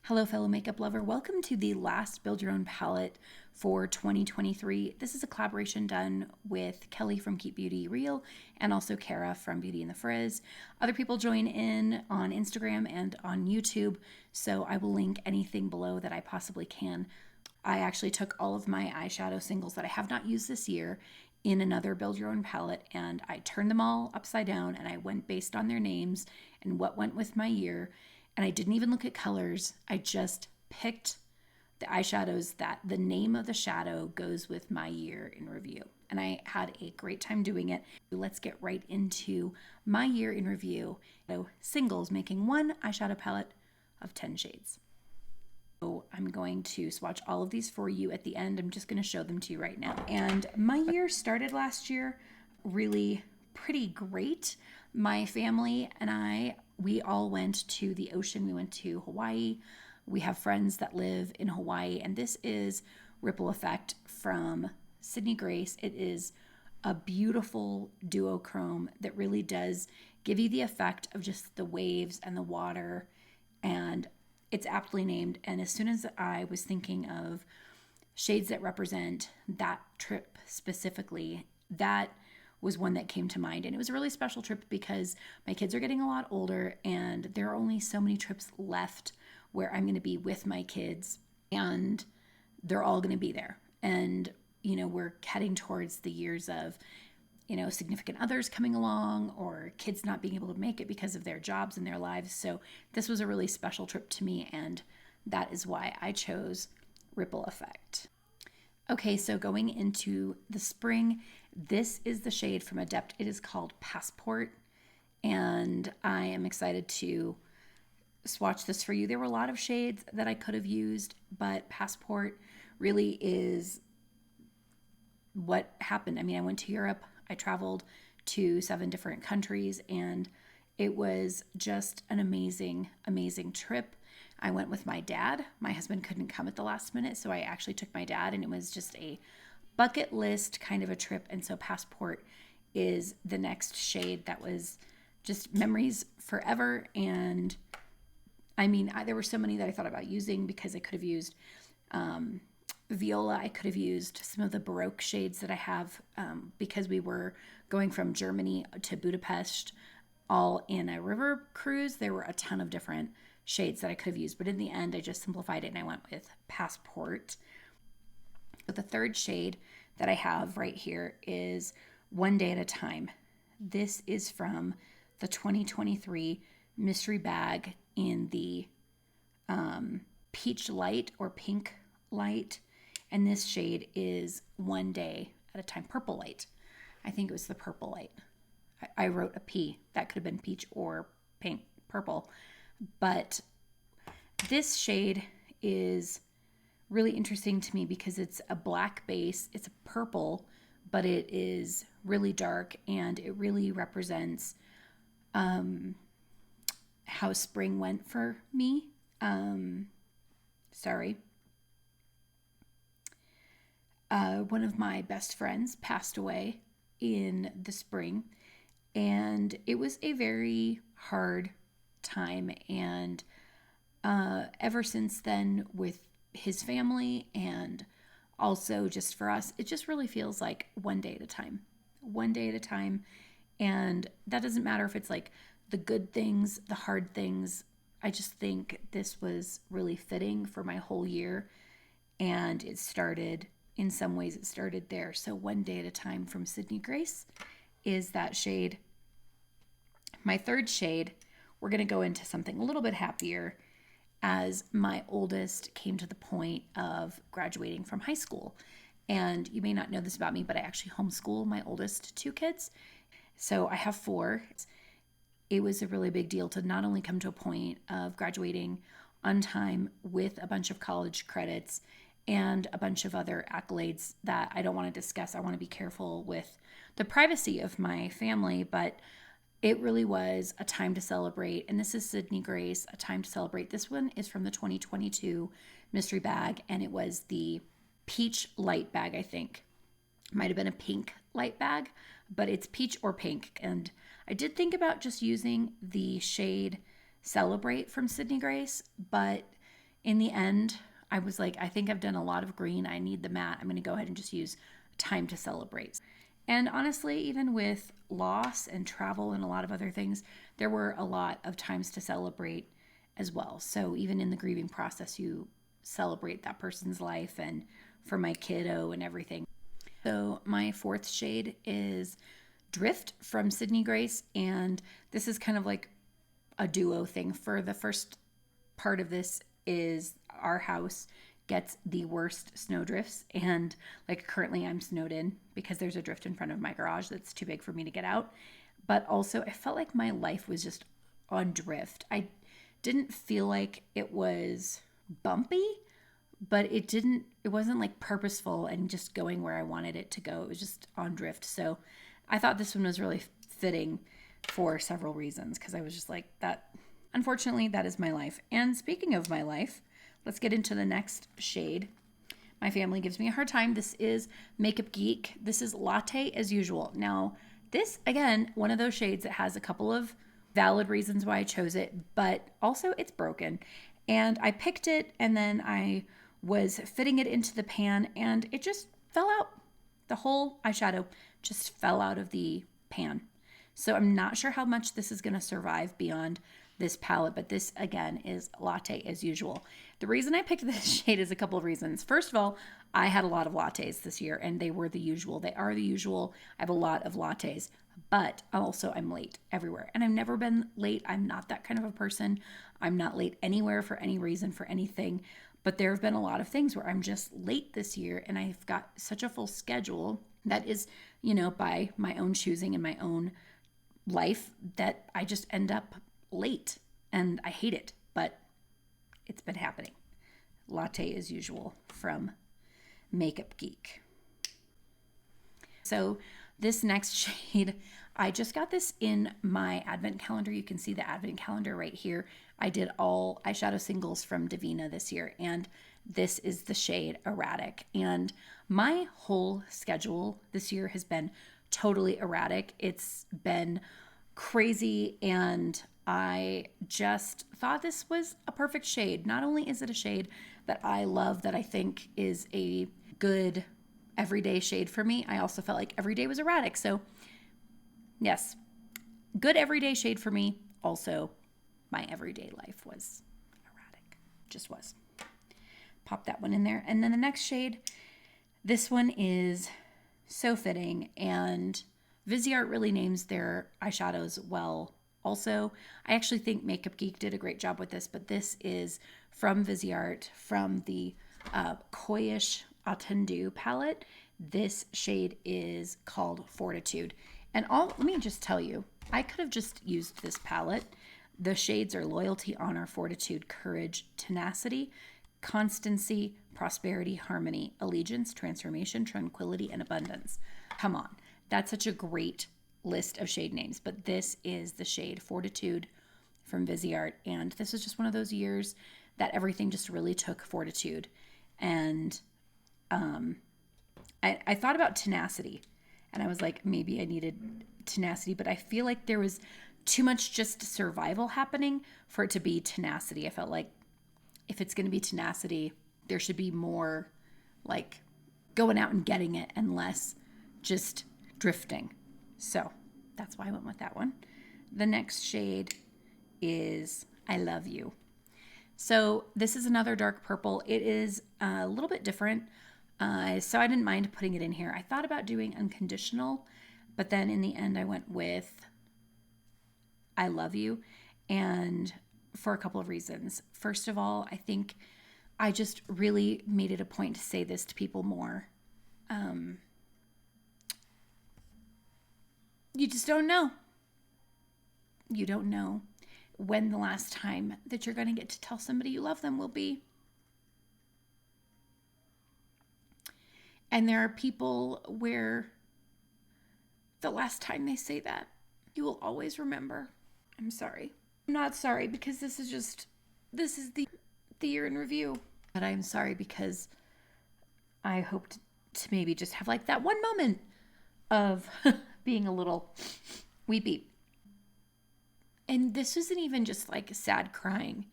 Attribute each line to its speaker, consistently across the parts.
Speaker 1: Hello, fellow makeup lover. Welcome to the last Build Your Own palette for 2023. This is a collaboration done with Kelly from Keep Beauty Real and also Cara from Beauty in the Frizz. Other people join in on Instagram and on YouTube, so I will link anything below that I possibly can. I actually took all of my eyeshadow singles that I have not used this year in another Build Your Own palette, and I turned them all upside down, and I went based on their names and what went with my year. And I didn't even look at colors. I just picked the eyeshadows that the name of the shadow goes with my year in review. And I had a great time doing it. Let's get right into my year in review. So singles, making one eyeshadow palette of 10 shades. So I'm going to swatch all of these for you at the end. I'm just going to show them to you right now. And my year started last year really pretty great. My family and we all went to the ocean. We went to Hawaii. We have friends that live in Hawaii, and this is Ripple Effect from Sydney Grace. It is a beautiful duochrome that really does give you the effect of just the waves and the water, and it's aptly named. And as soon as I was thinking of shades that represent that trip specifically, that was one that came to mind. And it was a really special trip because my kids are getting a lot older and there are only so many trips left where I'm going to be with my kids and they're all going to be there. And, we're heading towards the years of, significant others coming along or kids not being able to make it because of their jobs and their lives. So this was a really special trip to me, and that is why I chose Ripple Effect. Okay, so going into the spring, this is the shade from Adept. It is called Passport, and I am excited to swatch this for you. There were a lot of shades that I could have used, but Passport really is what happened. I mean, I went to Europe. I traveled to 7 different countries, and it was just an amazing, amazing trip. I went with my dad. My husband couldn't come at the last minute, so I actually took my dad, and it was just a bucket list kind of a trip. And so Passport is the next shade that was just memories forever. And I mean, there were so many that I thought about using because I could have used Viola. I could have used some of the Baroque shades that I have because we were going from Germany to Budapest all in a river cruise. There were a ton of different shades that I could have used, but in the end I just simplified it and I went with Passport. But the third shade that I have right here is One Day at a Time. This is from the 2023 mystery bag in the peach light or pink light, and this shade is One Day at a Time Purple Light. I think it was the purple light. I wrote a P. That could have been peach or pink, purple. But this shade is really interesting to me because it's a black base. It's a purple, but it is really dark, and it really represents how spring went for me. One of my best friends passed away in the spring, and it was a very hard time. And ever since then, with his family and also just for us, it just really feels like one day at a time. One day at a time. And that doesn't matter if it's like the good things, the hard things. I just think this was really fitting for my whole year. And it started, in some ways, it started there. So One Day at a Time from Sydney Grace is that shade. My third shade, we're going to go into something a little bit happier as my oldest came to the point of graduating from high school. And you may not know this about me, but I actually homeschool my oldest 2 kids. So I have 4. It was a really big deal to not only come to a point of graduating on time with a bunch of college credits and a bunch of other accolades that I don't want to discuss. I want to be careful with the privacy of my family, but it really was a time to celebrate. And this is Sydney Grace, A Time to Celebrate. This one is from the 2022 mystery bag, and it was the peach light bag, I think. Might have been a pink light bag, but it's peach or pink. And I did think about just using the shade Celebrate from Sydney Grace, but in the end, I was like, I think I've done a lot of green. I need the matte. I'm going to go ahead and just use Time to Celebrate. And honestly, even with loss and travel and a lot of other things, there were a lot of times to celebrate as well. So even in the grieving process, you celebrate that person's life, and for my kiddo and everything. So my fourth shade is Drift from Sydney Grace, and this is kind of like a duo thing. For the first part of this is our house gets the worst snow drifts, and like currently I'm snowed in because there's a drift in front of my garage that's too big for me to get out. But also I felt like my life was just on drift. I didn't feel like it was bumpy, but it wasn't like purposeful and just going where I wanted it to go. It was just on drift. So I thought this one was really fitting for several reasons, because I was just like, that, unfortunately, that is my life. And speaking of my life, let's get into the next shade. My family gives me a hard time. This is Makeup Geek. This is Latte as Usual. Now, this, again, one of those shades that has a couple of valid reasons why I chose it, but also it's broken. And I picked it, and then I was fitting it into the pan, and it just fell out. The whole eyeshadow just fell out of the pan. So I'm not sure how much this is going to survive beyond this palette, but this, again, is Latte as Usual. The reason I picked this shade is a couple of reasons. First of all, I had a lot of lattes this year, and they were the usual. They are the usual. I have a lot of lattes, but also I'm late everywhere, and I've never been late. I'm not that kind of a person. I'm not late anywhere for any reason, for anything, but there have been a lot of things where I'm just late this year, and I've got such a full schedule that is, by my own choosing and my own life, that I just end up late, and I hate it, but it's been happening. Latte as Usual from Makeup Geek. So this next shade, I just got this in my advent calendar. You can see the advent calendar right here. I did all eyeshadow singles from Divina this year, and this is the shade Erratic. And my whole schedule this year has been totally erratic. It's been crazy, and I just thought this was a perfect shade. Not only is it a shade that I love, that I think is a good everyday shade for me, I also felt like every day was erratic. So yes, good everyday shade for me. Also, my everyday life was erratic. Just was. Pop that one in there. And then the next shade, this one is so fitting, and Viseart really names their eyeshadows well. Also, I actually think Makeup Geek did a great job with this, but this is from Viseart, from the Coyish Attendu palette. This shade is called Fortitude. And let me just tell you, I could have just used this palette. The shades are Loyalty, Honor, Fortitude, Courage, Tenacity, Constancy, Prosperity, Harmony, Allegiance, Transformation, Tranquility, and Abundance. Come on. That's such a great list of shade names, but this is the shade Fortitude from Viseart, and this is just one of those years that everything just really took Fortitude. And I thought about Tenacity, and I was like, maybe I needed Tenacity, but I feel like there was too much just survival happening for it to be Tenacity. I felt like if it's going to be Tenacity, there should be more like going out and getting it and less just drifting. So that's why I went with that one. The next shade is I Love You. So this is another dark purple. It is a little bit different. So I didn't mind putting it in here. I thought about doing Unconditional, but then in the end I went with I Love You, and for a couple of reasons. First of all, I think I just really made it a point to say this to people more. You just don't know. You don't know when the last time that you're going to get to tell somebody you love them will be. And there are people where the last time they say that, you will always remember. I'm sorry. I'm not sorry because this is the year in review. But I'm sorry because I hoped to maybe just have like that one moment of being a little weepy. And this isn't even just like sad crying.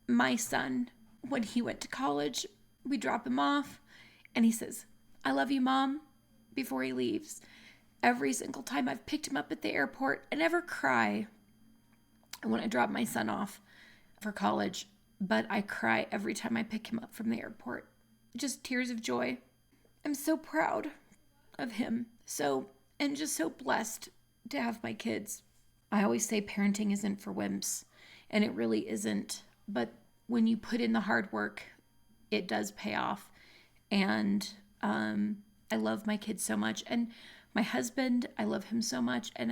Speaker 1: my son, when he went to college, we drop him off and he says, "I love you, Mom," before he leaves. Every single time I've picked him up at the airport, I never cry when I drop my son off for college, but I cry every time I pick him up from the airport. Just tears of joy. I'm so proud of him. And just so blessed to have my kids. I always say parenting isn't for wimps, and it really isn't. But when you put in the hard work, it does pay off. And I love my kids so much. And my husband, I love him so much. And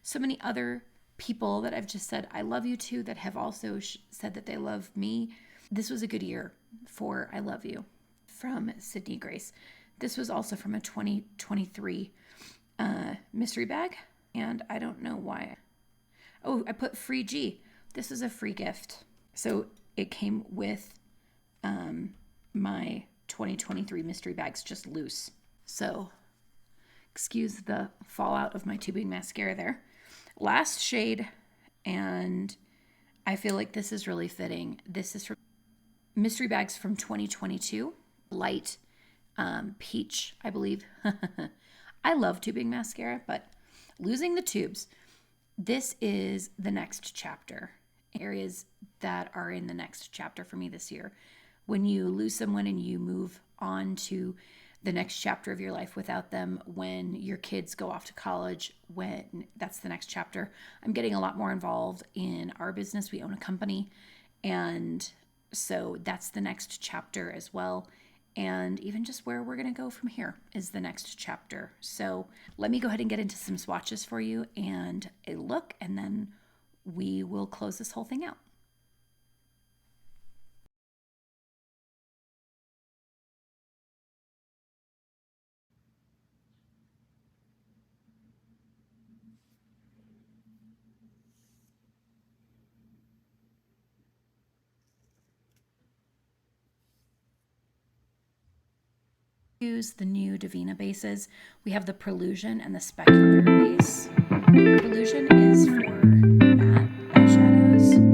Speaker 1: so many other people that I've just said I love you to that have also said that they love me. This was a good year for I love you from Sydney Grace. This was also from a 2023 mystery bag. And I don't know why. Oh, I put free G. This is a free gift. So it came with my 2023 mystery bags just loose. So excuse the fallout of my tubing mascara there. Last shade, and I feel like this is really fitting. This is from mystery bags from 2022. Light peach, I believe. I love tubing mascara, but losing the tubes. This is the next chapter. Areas that are in the next chapter for me this year. When you lose someone and you move on to the next chapter of your life without them, when your kids go off to college, when that's the next chapter. I'm getting a lot more involved in our business. We own a company. And so that's the next chapter as well. And even just where we're going to go from here is the next chapter. So let me go ahead and get into some swatches for you and a look, and then we will close this whole thing out. Use the new Divina bases. We have the Prelusion and the Specular base. Prelusion is for matte eyeshadows.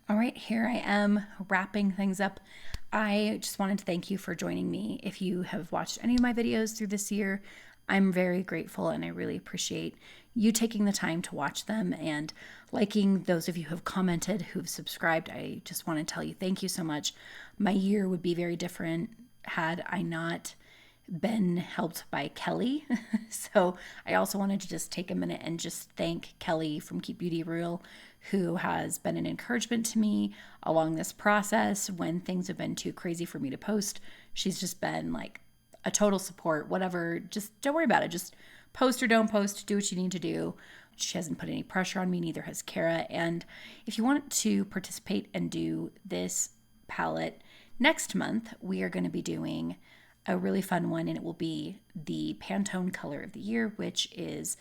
Speaker 1: All right, here I am wrapping things up. I just wanted to thank you for joining me. If you have watched any of my videos through this year, I'm very grateful and I really appreciate you taking the time to watch them and liking. Those of you who have commented, who've subscribed, I just want to tell you thank you so much. My year would be very different had I not been helped by Kelly. So I also wanted to just take a minute and just thank Kelly from Keep Beauty Real, who has been an encouragement to me along this process when things have been too crazy for me to post. She's just been like a total support, whatever, just don't worry about it. Just post or don't post, do what you need to do. She hasn't put any pressure on me, neither has Cara. And if you want to participate and do this palette next month, we are going to be doing a really fun one, and it will be the Pantone color of the year, which is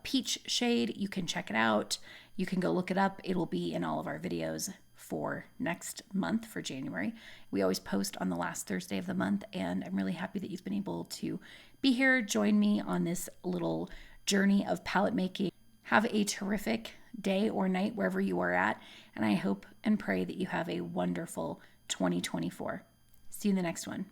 Speaker 1: peach shade. You can check it out. You can go look it up. It will be in all of our videos for next month, for January. We always post on the last Thursday of the month, and I'm really happy that you've been able to be here, join me on this little journey of palette making. Have a terrific day or night wherever you are at, and I hope and pray that you have a wonderful 2024. See you in the next one.